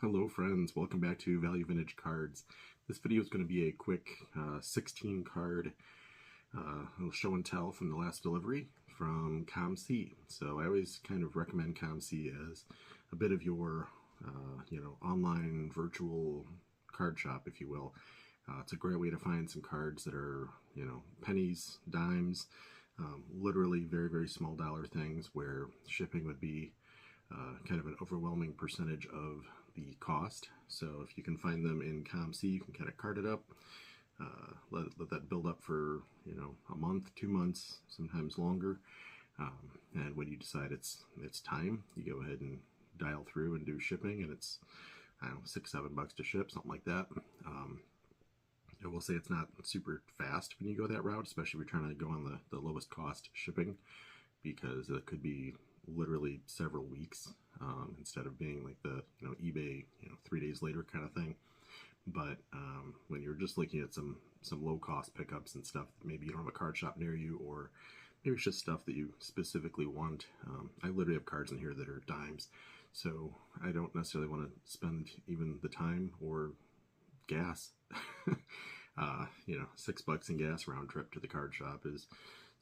Hello friends, welcome back to Value Vintage Cards. This video is going to be a quick 16 card little show and tell from the last delivery from COMC. So I always kind of recommend COMC as a bit of your online virtual card shop, if you will. It's a great way to find some cards that are, pennies, dimes, literally very, very small dollar things where shipping would be kind of an overwhelming percentage of the cost. So if you can find them in COMC, you can kind of card it up, let that build up for a month, 2 months, sometimes longer. And when you decide it's time, you go ahead and dial through and do shipping, and it's $6-7 to ship, something like that. I will say it's not super fast when you go that route, especially if you're trying to go on the lowest cost shipping, because it could be literally several weeks instead of being like the eBay 3 days later kind of thing. But when you're just looking at some low cost pickups and stuff, maybe you don't have a card shop near you, or maybe it's just stuff that you specifically want. I literally have cards in here that are dimes, so I don't necessarily want to spend even the time or gas. $6 in gas round trip to the card shop is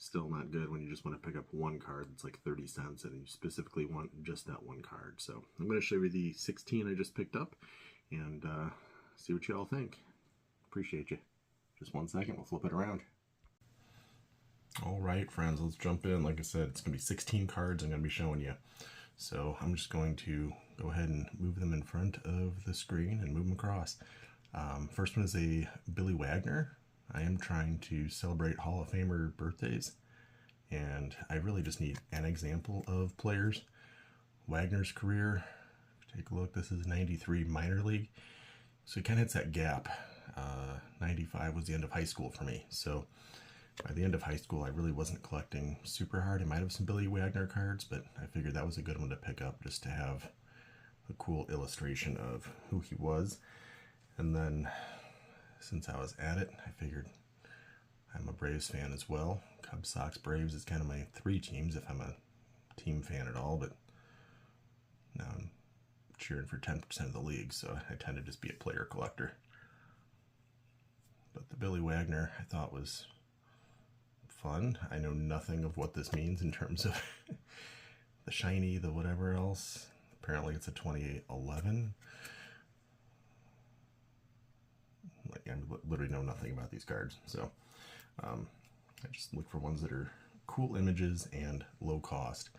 still not good when you just want to pick up one card that's like 30 cents and you specifically want just that one card. So I'm going to show you the 16 I just picked up and see what you all think. Appreciate you. Just 1 second, we'll flip it around. All right, friends, let's jump in. Like I said, it's going to be 16 cards I'm going to be showing you. So I'm just going to go ahead and move them in front of the screen and move them across. First one is a Billy Wagner. I am trying to celebrate Hall of Famer birthdays, and I really just need an example of players. Wagner's career, take a look, this is 93 minor league, so it kind of hits that gap. 95 was the end of high school for me, so by the end of high school I really wasn't collecting super hard. I might have some Billy Wagner cards, but I figured that was a good one to pick up just to have a cool illustration of who he was. And then, since I was at it, I figured I'm a Braves fan as well. Cubs, Sox, Braves is kind of my three teams if I'm a team fan at all, but now I'm cheering for 10% of the league, so I tend to just be a player collector. But the Billy Wagner I thought was fun. I know nothing of what this means in terms of the shiny, the whatever else. Apparently it's a 2811. I literally know nothing about these cards, so I just look for ones that are cool images and low cost.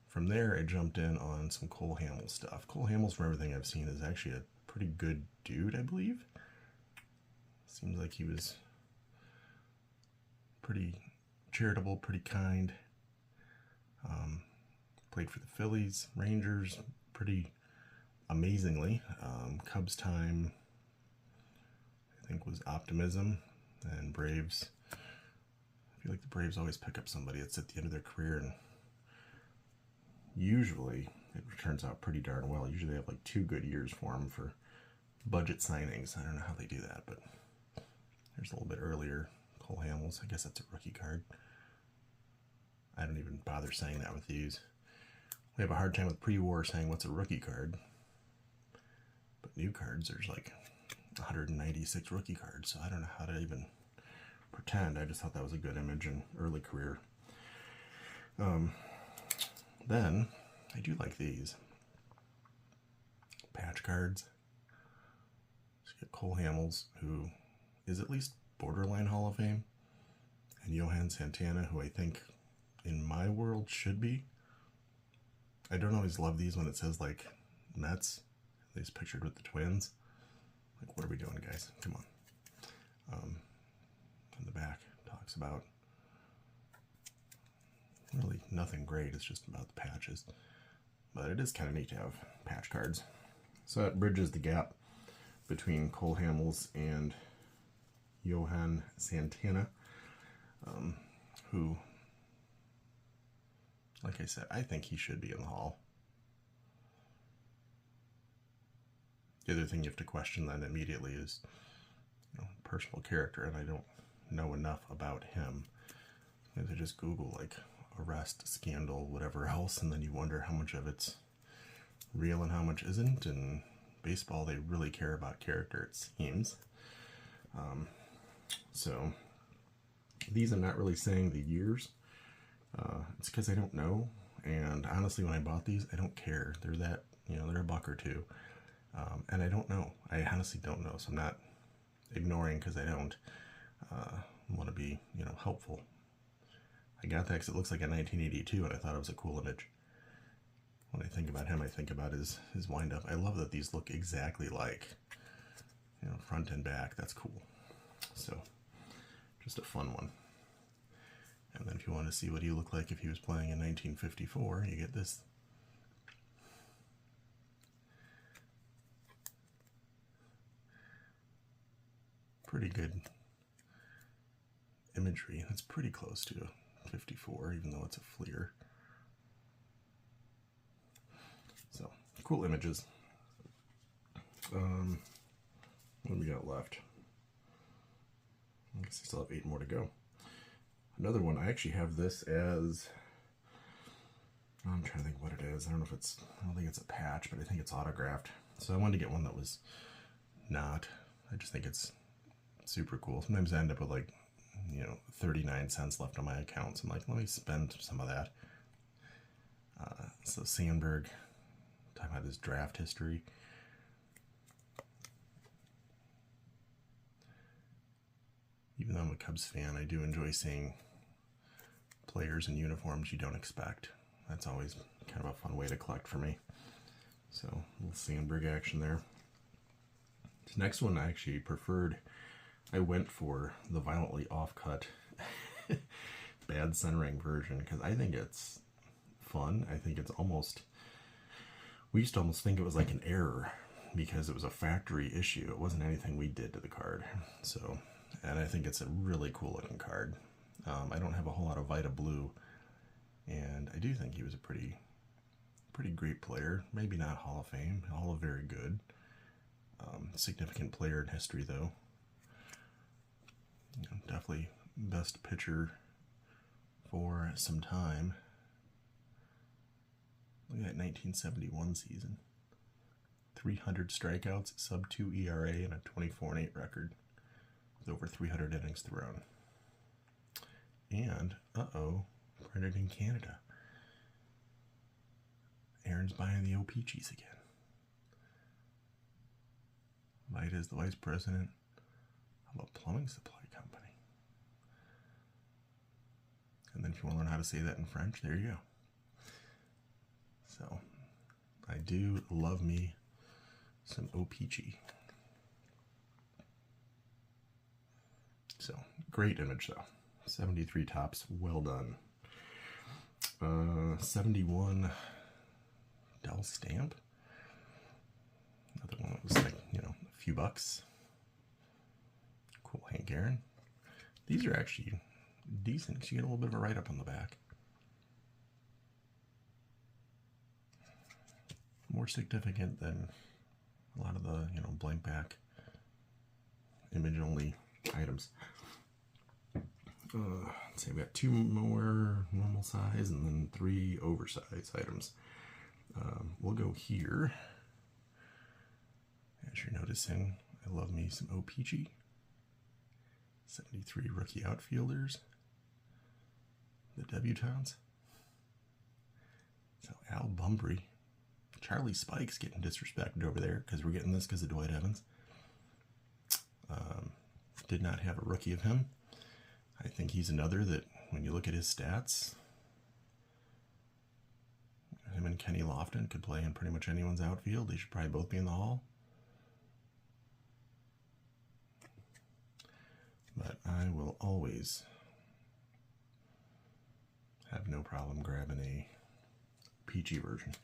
From there, I jumped in on some Cole Hamels stuff. Cole Hamels, from everything I've seen, is actually a pretty good dude, I believe. Seems like he was pretty charitable, pretty kind. Played for the Phillies, Rangers, pretty amazingly. Cubs time, I think, was optimism, and Braves, I feel like the Braves always pick up somebody that's at the end of their career, and usually it turns out pretty darn well. Usually they have like 2 good years for them for budget signings. I don't know how they do that, but here's a little bit earlier, Cole Hamels. I guess that's a rookie card. I don't even bother saying that with these. We have a hard time with pre-war saying what's a rookie card, but new cards, there's like 196 rookie cards, so I don't know how to even pretend. I just thought that was a good image in early career. Then I do like these patch cards. Let's get Cole Hamels, who is at least borderline Hall of Fame, and Johan Santana, who I think in my world should be. I don't always love these when it says like Mets. He's pictured with the Twins. Like, what are we doing, guys? Come on. On the back talks about really nothing great. It's just about the patches. But it is kind of neat to have patch cards. So that bridges the gap between Cole Hamels and Johan Santana, who, like I said, I think he should be in the Hall. The other thing you have to question then immediately is personal character, and I don't know enough about him. I just Google like arrest, scandal, whatever else, and then you wonder how much of it's real and how much isn't, and baseball, they really care about character, it seems. So these, I'm not really saying the years. It's because I don't know. And honestly, when I bought these, I don't care. They're that, they're $1 or $2. And I don't know. I honestly don't know. So I'm not ignoring because I don't want to be, helpful. I got that because it looks like a 1982, and I thought it was a cool image. When I think about him, I think about his wind-up. I love that these look exactly like, front and back. That's cool. So, just a fun one. And then if you want to see what he looked like if he was playing in 1954, you get this. Pretty good imagery. That's pretty close to 54, even though it's a Fleer. So, cool images. What do we got left? I guess I still have 8 more to go. Another one, I actually have this as, I'm trying to think what it is. I don't think it's a patch, but I think it's autographed. So I wanted to get one that was not. I just think it's super cool. Sometimes I end up with like, 39 cents left on my account. So I'm like, let me spend some of that. So Sandberg, talking about his draft history. Even though I'm a Cubs fan, I do enjoy seeing players in uniforms you don't expect. That's always kind of a fun way to collect for me. So, a little Sandberg action there. This next one I actually preferred. I went for the violently off-cut bad centering version because I think it's fun. I think it's almost, we used to almost think it was like an error because it was a factory issue. It wasn't anything we did to the card. So, and I think it's a really cool looking card. I don't have a whole lot of Vita Blue, and I do think he was a pretty great player. Maybe not Hall of Fame, all of very good. Significant player in history, though. Definitely best pitcher for some time. Look at that 1971 season. 300 strikeouts, sub-2 ERA, and a 24-8 record with over 300 innings thrown. And, printed in Canada. Aaron's buying the O-Peaches again. Vita is the vice president of a plumbing supply company. And then if you want to learn how to say that in French, there you go. So, I do love me some O-Peachy. So, great image though. 73 tops, well done. 71 Dell Stamp. Another one that was like, a few bucks. Cool Hank Aaron. These are actually decent because you get a little bit of a write-up on the back. More significant than a lot of the, blank back image-only items. Let's see, we got 2 more normal size and then 3 oversized items. We'll go here. As you're noticing, I love me some O-Peachy. 73 rookie outfielders. The debutantes. So Al Bumbry. Charlie Spike's getting disrespected over there because we're getting this because of Dwight Evans. Did not have a rookie of him. I think he's another that, when you look at his stats, him and Kenny Lofton could play in pretty much anyone's outfield. They should probably both be in the Hall. But I will always have no problem grabbing a peachy version.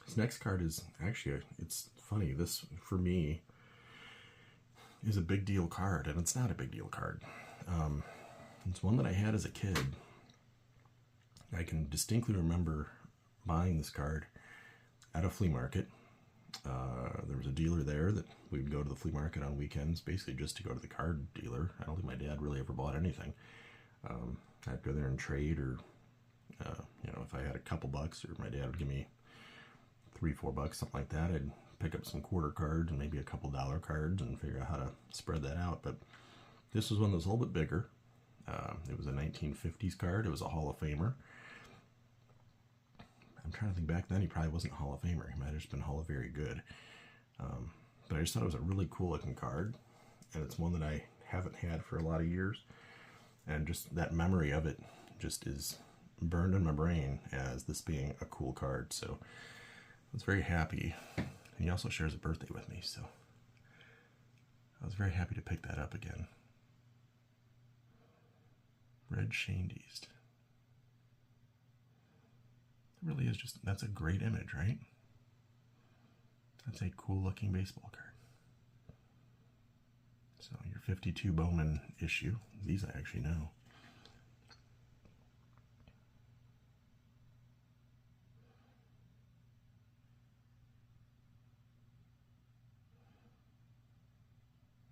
This next card is actually, it's funny, this, for me, is a big deal card, and it's not a big deal card. It's one that I had as a kid. I can distinctly remember buying this card at a flea market. There was a dealer there that we'd go to the flea market on weekends, basically just to go to the card dealer. I don't think my dad really ever bought anything. I'd go there and trade, or if I had a couple bucks, or my dad would give me $3-4, something like that, I'd pick up some quarter cards and maybe a couple dollar cards and figure out how to spread that out. But this was one that was a little bit bigger. It was a 1950s card. It was a Hall of Famer. I'm trying to think, back then he probably wasn't a Hall of Famer. He might have just been Hall of Very Good. But I just thought it was a really cool looking card, and it's one that I haven't had for a lot of years, and just that memory of it just is burned in my brain as this being a cool card. So I was very happy, and he also shares a birthday with me, so I was very happy to pick that up again. Red Shandies. It really is just, that's a great image, right? That's a cool looking baseball card. So your 52 Bowman issue, these I actually know.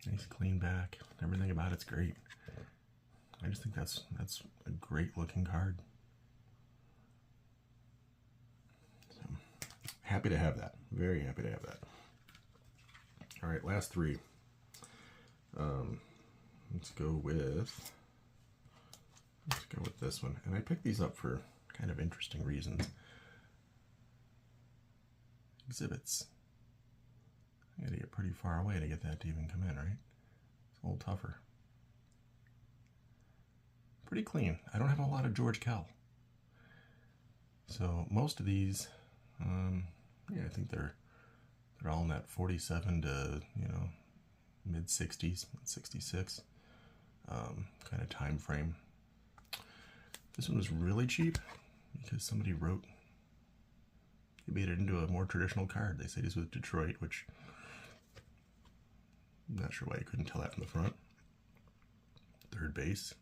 Nice clean back. Everything about it's great. I just think that's a great looking card. So happy to have that. Very happy to have that. All right, last three. Let's go with this one. And I picked these up for kind of interesting reasons. Exhibits. I gotta get pretty far away to get that to even come in, right? It's a little tougher. Pretty clean. I don't have a lot of George Kell. So most of these, yeah, I think they're all in that 47 to, mid 60s, 66 kind of time frame. This one was really cheap because somebody wrote, he made it into a more traditional card. They said he's with Detroit, which I'm not sure why you couldn't tell that from the front. Third base.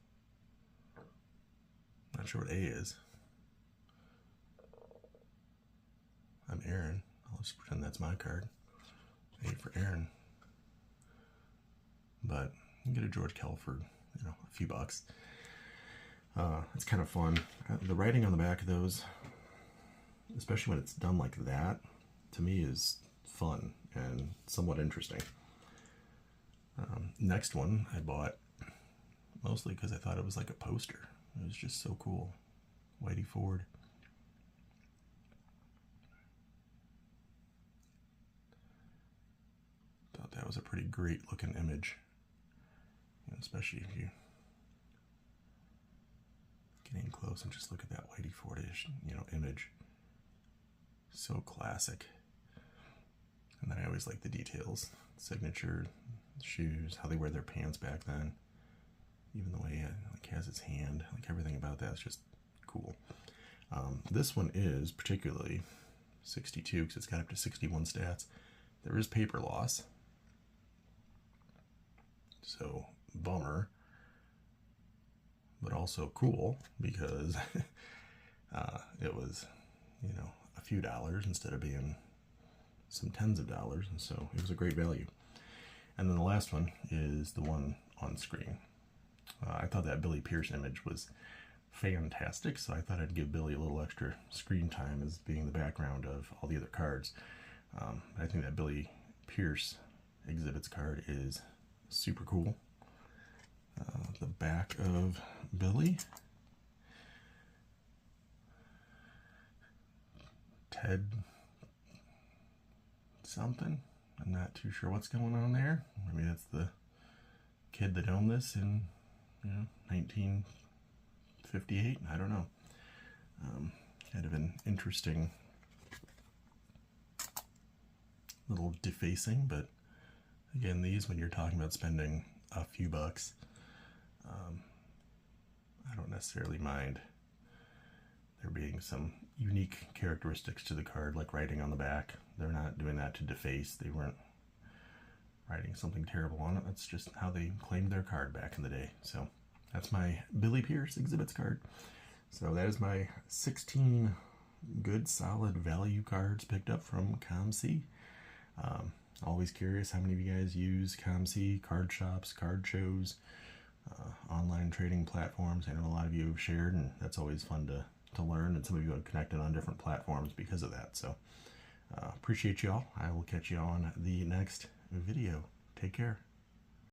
Not sure what A is. I'm Aaron. I'll just pretend that's my card. A for Aaron. But you can get a George Kell for, a few bucks. It's kind of fun. The writing on the back of those, especially when it's done like that, to me is fun and somewhat interesting. Next one I bought mostly because I thought it was like a poster. It was just so cool. Whitey Ford. Thought that was a pretty great looking image, especially if you get in close and just look at that Whitey Fordish, image. So classic. And then I always like the details, signature, shoes, how they wear their pants back then. Even the way it has his hand, everything about that is just cool. This one is particularly 62 because it's got up to 61 stats. There is paper loss, so bummer, but also cool because it was, a few dollars instead of being some tens of dollars, and so it was a great value. And then the last one is the one on screen. I thought that Billy Pierce image was fantastic, so I thought I'd give Billy a little extra screen time as being the background of all the other cards. I think that Billy Pierce exhibits card is super cool. The back of Billy. Ted something. I'm not too sure what's going on there. Maybe that's the kid that owned this in 1958. I don't know. Kind of an interesting little defacing, but again, these, when you're talking about spending a few bucks, I don't necessarily mind there being some unique characteristics to the card, like writing on the back. They're not doing that to deface. They weren't writing something terrible on it. That's just how they claimed their card back in the day. So that's my Billy Pierce exhibits card. So that is my 16 good, solid value cards picked up from COMC. Always curious how many of you guys use COMC, card shops, card shows, online trading platforms. I know a lot of you have shared, and that's always fun to learn, and some of you have connected on different platforms because of that. So Appreciate y'all. I will catch you on the next video. Take care.